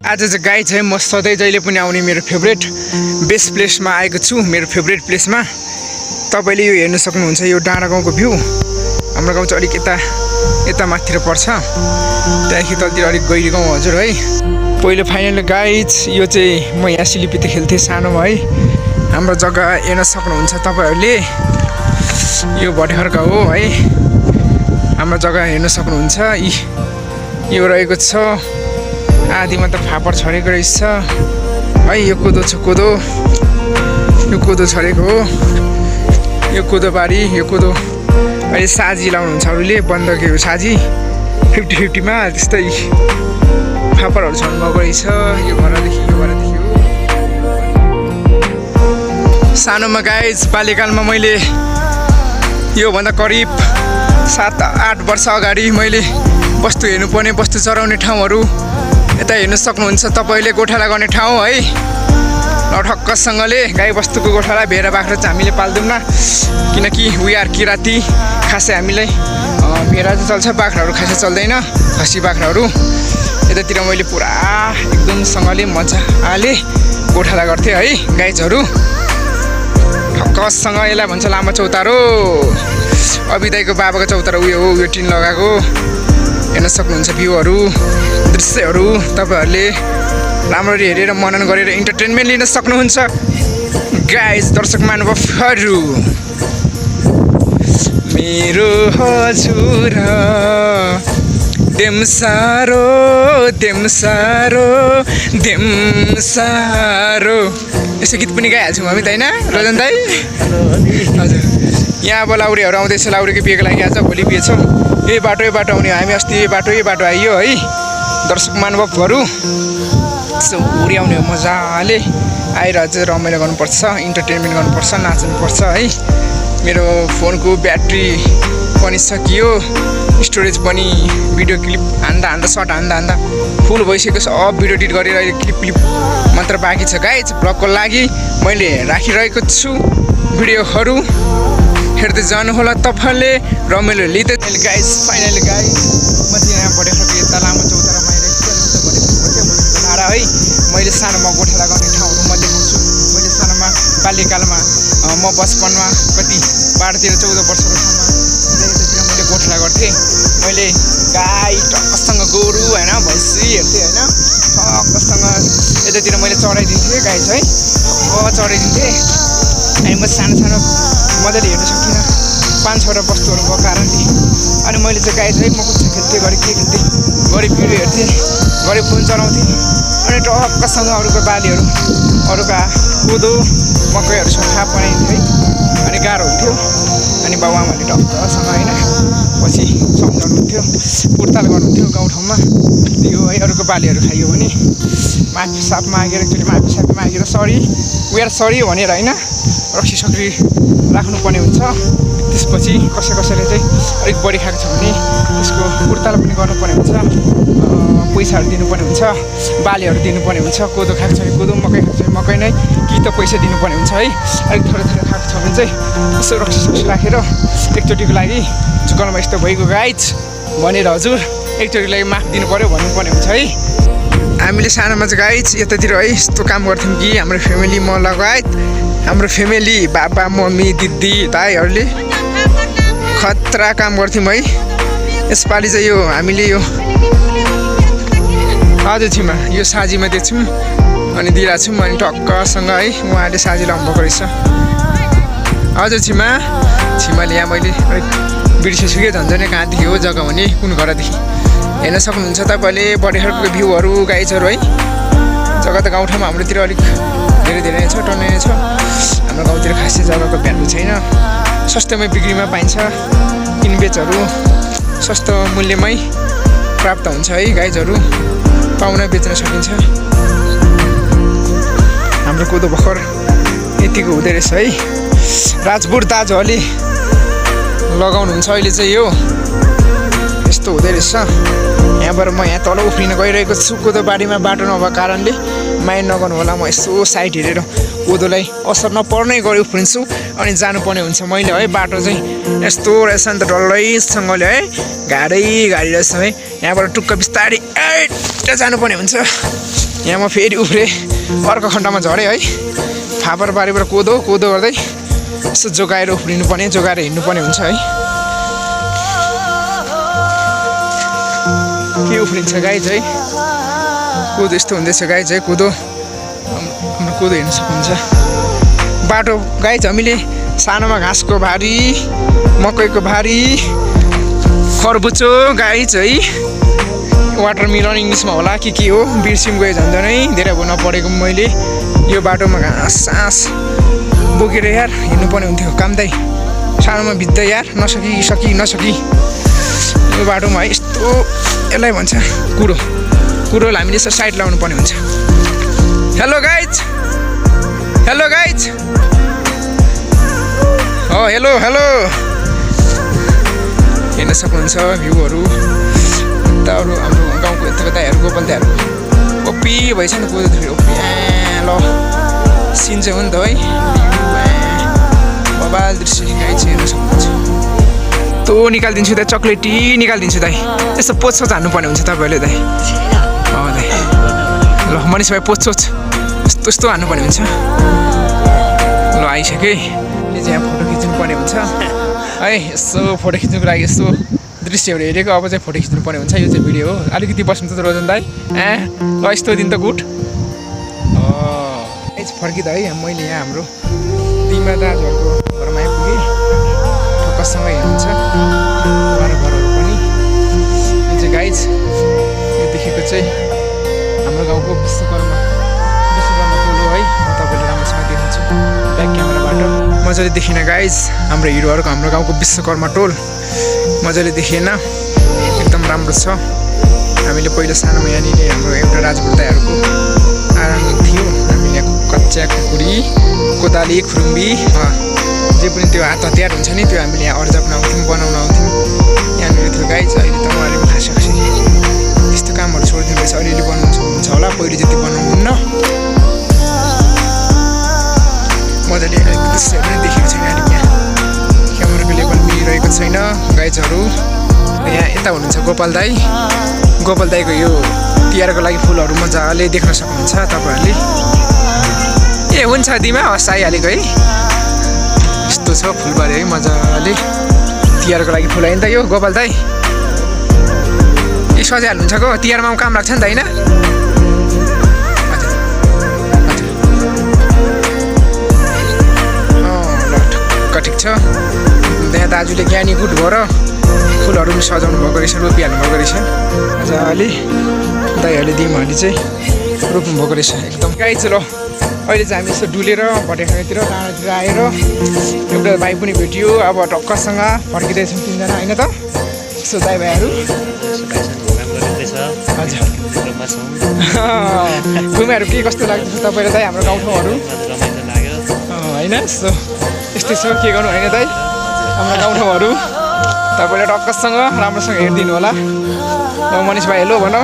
आज चाहिँ गाइज है म सधैँ जहिले पनि आउने मेरो फेभरेट बेस्ट प्लेसमा आएको छु। मेरो फेभरेट प्लेसमा तपाईँले यो हेर्न सक्नुहुन्छ। यो डाँडा गाउँको भ्यू। हाम्रो गाउँ चाहिँ अलिक यता माथितिर पर्छ, त्यहाँदेखि तलतिर अलिक गहिरो गाउँ हजुर है। पहिलो फाइनल गाइज यो चाहिँ म यहाँ सिलिपिते खेल्थेँ सानोमा है। हाम्रो जग्गा हेर्न सक्नुहुन्छ तपाईँहरूले। यो भटेखरका हो है। हाम्रो जग्गा हेर्न सक्नुहुन्छ। यो रहेको छ आधीमा त फापर छरेको रहेछ है। यो कोदो छ, कोदो यो कोदो छरेको हो। यो कोदोबारी, यो कोदो अहिले साजी लाउनुहुन्छ अरूले, बन्दकेको साजी 50-50मा त्यस्तै फापरहरू छर्नु भएको रहेछ। यो घरदेखि यो घरदेखि हो। सानोमा गाइज बाल्यकालमा मैले योभन्दा करिब 7-8 वर्ष अगाडि मैले वस्तु हेर्नुपर्ने, वस्तु चराउने ठाउँहरू यता हेर्न सक्नुहुन्छ तपाईँले। गोठाला गर्ने ठाउँ है। ठक्कसँगले गाई वस्तुको गोठाला भेडा बाख्रा चाहिँ हामीले पाल्दैनौँ, किनकि वी आर किराती। खासै हामीलाई भेडा चाहिँ चल्छ, बाख्राहरू खासै चल्दैन, खसी बाख्राहरू। यतातिर मैले पुरा एकदमसँगले मजाले गोठाला गर्थेँ है गाइजहरू। ठक्कसँग यसलाई भन्छ लामो चौतारो। अभिदाईको बाबाको चौतारो उयो हो, यो टिन लगाएको। हेर्न सक्नुहुन्छ भ्यूहरू, दृश्यहरू तपाईँहरूले राम्ररी हेरेर मनन गरेर इन्टरटेनमेन्ट लिन सक्नुहुन्छ गाइज दर्शक महानुभावहरू। मेरो हजुर देमसारो देमसारो देमसारो यसो गीत पनि गाइहाल्छौँ हामी त होइन रजन दाई? हजुर। यहाँ अब लाउरेहरू आउँदैछ, लाउरेको बिहेको लागि आज भोलि बिहे छौँ। यही बाटो आउने हामी, अस्ति यही बाटो आइयो है दर्शक महानुभावहरू। यसो उड्याउने हो मजाले आएर चाहिँ रमाइलो गर्नुपर्छ, इन्टरटेनमेन्ट गर्नुपर्छ, नाच्नुपर्छ है। मेरो फोनको ब्याट्री पनि सकियो, स्टोरेज पनि भिडियो क्लिप हान्दा सर्ट हान्दा फुल भइसकेको छ। अब भिडियो एडिट गरेर अहिले क्लिप मात्र बाँकी छ गाइज। ब्लगको लागि मैले राखिरहेको छु भिडियोहरू, हेर्दै जानुहोला तपाईँले, रमाइलो लिँदै गाइज। फाइनल गाइज म चाहिँ यहाँ बढेको यता लामो चौतारामा आइरहेको डाँडा है। मैले सानोमा गोठाला गर्ने ठाउँहरू म देखाउँछु। मैले सानोमा बाल्यकालमा म बचपनमा कति 12-13-14 वर्षको ठाउँमा यतातिर मैले गोठाला गर्थेँ। मैले गाई टक्कसँग गोरु होइन भैँसी हेर्थेँ होइन। टक्कसँग यतातिर मैले चढाइदिन्थेँ गाई चाहिँ चढाइदिन्थेँ। अनि म सानो मजाले हेर्न सक्दिनँ 5-6वटा वस्तुहरू भएको कारणले। अनि मैले चाहिँ गाई चाहिँ म कुछ खेल्थेँ, घरि के खेल्थेँ, घरि भिडियो हेर्थेँ, घरि फोन चलाउँथेँ। अनि टक्कसँग अरूको बालीहरू, अरूका कोदो मकैहरूसँग खाप बनाइन्थ्यो है। अनि गाह्रो हुन्थ्यो। अनि बाबुआमाले टक्कसँग होइन पछि सम्झाउनुहुन्थ्यो, कुर्ताल गर्नुहुन्थ्यो गाउँठाउँमा। यो है अरूको बालीहरू खाइयो भने माफी साप मागेर, एकचोटि माफी सापी मागेर सरी वी आर सरी भनेर होइन रक्सी सक्री राख्नुपर्ने हुन्छ। त्यसपछि कसैले चाहिँ अलिक बढी खाएको छ भने त्यसको कुर्ताल पनि गर्नुपर्ने हुन्छ, पैसाहरू दिनुपर्ने हुन्छ, बालीहरू दिनुपर्ने हुन्छ। कोदो खाएको छ भने कोदो, मकै खाएको छ भने मकै नै कि त पैसा दिनुपर्ने हुन्छ है। अलिक थोरै खाएको छ भने चाहिँ यसो रक्सी सक्सी राखेर एकचोटिको लागि झुकाउनुमा यस्तो भइगयो गाइज भनेर हजुर एकचोटिको लागि माफ दिनु पऱ्यो भन्नुपर्ने हुन्छ है। हामीले सानोमा चाहिँ गाइज यतातिर है यस्तो काम गर्थ्यौँ कि हाम्रो फ्यामिली म लगायत हाम्रो फ्यामिली बाबा मम्मी दिदी दाइहरूले खतरा काम गर्थ्यौँ है। यसपालि चाहिँ यो हामीले यो हजुर छिमा यो साजीमा देख्छौँ अनि दिइरहेको छौँ। अनि टक्कसँग है उहाँले साजी लाउनु भएको रहेछ। हजुर छिमाले यहाँ मैले अलिक बिर्सिसु कि झन्झनै कहाँदेखि हो जग्गा भने कुन घरदेखि हेर्न सक्नुहुन्छ तपाईँले बढेखरको भ्यूहरू गाइजहरू है। जग्गा त गाउँठाउँमा हाम्रोतिर अलिक धेरै नै छ, टन्नै नै छ। हाम्रो गाउँतिर खासै जग्गाको भ्यालु छैन। सस्तोमै बिक्रीमा पाइन्छ, किनबेचहरू सस्तो मूल्यमै प्राप्त हुन्छ है गाइजहरू। पाउन बेच्न सकिन्छ। हाम्रो कोदो भर्खर यतिको हुँदो रहेछ है। राजपुर दाजुहरूले लगाउनुहुन्छ अहिले चाहिँ यो यस्तो हुँदो रहेछ। यहाँबाट म यहाँ तल उफ्रिन गइरहेको छु। कोदो बारीमा बाटो नभएको कारणले माया नगर्नु होला। म यसो साइड हेरेर कोदोलाई असर नपर्ने गरी उफ्रिन्छु अनि जानुपर्ने हुन्छ मैले है। बाटो चाहिँ यस्तो रहेछ नि त डल्लैसँगले है, गाडी रहेछ है। यहाँबाट टुक्क बिस्तारै जानुपर्ने हुन्छ। यहाँ म फेरि उफ्रेँ, अर्को खण्डमा झरेँ है। फापर बारीबाट कोदो गर्दै यसो जोगाएर उफ्रिनु पर्ने, जोगाएर हिँड्नुपर्ने हुन्छ है। के उफ्रिन्छ गाइज है, कोदो यस्तो हुँदैछ गाइज है। कोदो हाम्रो कोदो हेर्न सक्नुहुन्छ। बाटो गाइज हामीले सानोमा घाँसको भारी, मकैको भारी, खरबुचो गाइज है, वाटरमेलन इङ्ग्लिसमा होला के हो, बिर्सिम गयो झन्झनै धेरै भन्न परेको मैले। यो बाटोमा घाँस सास बोकेर यार हिँड्नुपर्ने हुन्थ्यो काम दाइ, सानोमा भिज्दै यार नसकी यो बाटोमा है। यस्तो यसलाई भन्छ कुरोलाई हामीले यसो साइड लाउनु पर्ने हुन्छ। हेलो गाइज हेलो हेर्न सक्नुहुन्छ भ्यूहरू। यताहरू हाम्रो गाउँको यताको दाइहरू गोपाल दाइहरू ओपी भएछ नि कोदो फेरि ओपी ल सिन चाहिँ हो नि त है। बबाल दृश्य गाई चाहिँ हेर्न सक्नुहुन्छ। त्यो निकालिदिन्छु दाइ, चक्लेटी निकालिदिन्छु दाइ। यस्तो पोछोच हान्नुपर्ने हुन्छ तपाईँहरूले दाइ। दाइ ल मनिष भाइ पोछोच यस्तो हान्नुपर्ने हुन्छ। ल आइसक्यो यो चाहिँ यहाँ फोटो खिच्नुपर्ने हुन्छ है। यसो फोटो खिच्नुको लागि यस्तो दृश्यहरू हेरेको, अब चाहिँ फोटो खिच्नुपर्ने हुन्छ। यो चाहिँ भिडियो हो। अलिकति बस्नु त रोजन दाइ। ल यस्तो दिन त गुड फर्किँदा है। मैले यहाँ हाम्रो तिम्रो दाजुहरूको घरमा आइपुगेँ। ठक्कसँगै हेर्नुहुन्छ घरहरू पनि। यो चाहिँ गाइज यो देखेको चाहिँ हाम्रो गाउँको विश्वकर्मा टोल हो है। म तपाईँले राम्रोसँग देखाउँछु ब्याक क्यामेराबाट। मजाले देखिन गाइज हाम्रो हिरोहरूको, हाम्रो गाउँको विश्वकर्मा टोल मजाले देखिएन, एकदम राम्रो छ। हामीले पहिला सानोमा यहाँनिर हाम्रो एउटा राजपूत दाइहरूको आराम थियो। हामीले कच्चा खुकुरी, कोदाली, खुरुम्बी जे पनि त्यो हात हतियार हुन्छ नि, त्यो हामीले यहाँ अर्जाप्न आउँथ्यौँ, बनाउन आउँथ्यौँ यहाँनिर थियो गाइज। अहिले त उहाँले पनि खासै यस्तो कामहरू छोडिदिनु रहेछ। अलिअलि बनाउनुहुन्छ होला, पहिले जति बनाउनुहुन्न। मजाले दृश्यहरू नै देखेको छैन अहिले। यहाँ क्यामेराको लेभल मिलिरहेको छैन गाइजहरू। यहाँ यता हुनुहुन्छ गोपाल दाईको यो तिहारको लागि फुलहरू मजाले देख्न सक्नुहुन्छ तपाईँहरूले। ए हुन्छ दिमा हस् आइहालेको है। यस्तो छ फुलबारी है, मजाले तिहारको लागि फुल आयो नि त यो गोपाल दाई। ए सजाइहाल्नुहुन्छ को तिहारमा काम लाग्छ नि त होइन। ल ठिक छ। त्यहाँ दाजुले ज्ञानी गुड भएर फुलहरू पनि सजाउनु भएको रहेछ, रोपिहाल्नु भएको रहेछ मजाले। दाइहरूले दिमाहरूले चाहिँ रोप्नु भएको रहेछ एकदम गाइज। ल अहिले चाहिँ हामी यसो डुलेर भटेखातिर डाँडातिर आएर एउटा भाइ पनि भेटियो। अब ढक्कसँग फर्किँदैछौँ तिनजना होइन त। यसो दाइ भाइहरू हजुर घुमेहरू के कस्तो लाग्दैछ तपाईँलाई दाइ हाम्रो गाउँठाउँहरू होइन। यस्तै छ के गर्नु होइन दाइ हाम्रो गाउँठाउँहरू। तपाईँले टक्कसँग राम्रोसँग हेरिदिनु होला। मनिष भाइ हेलो भन।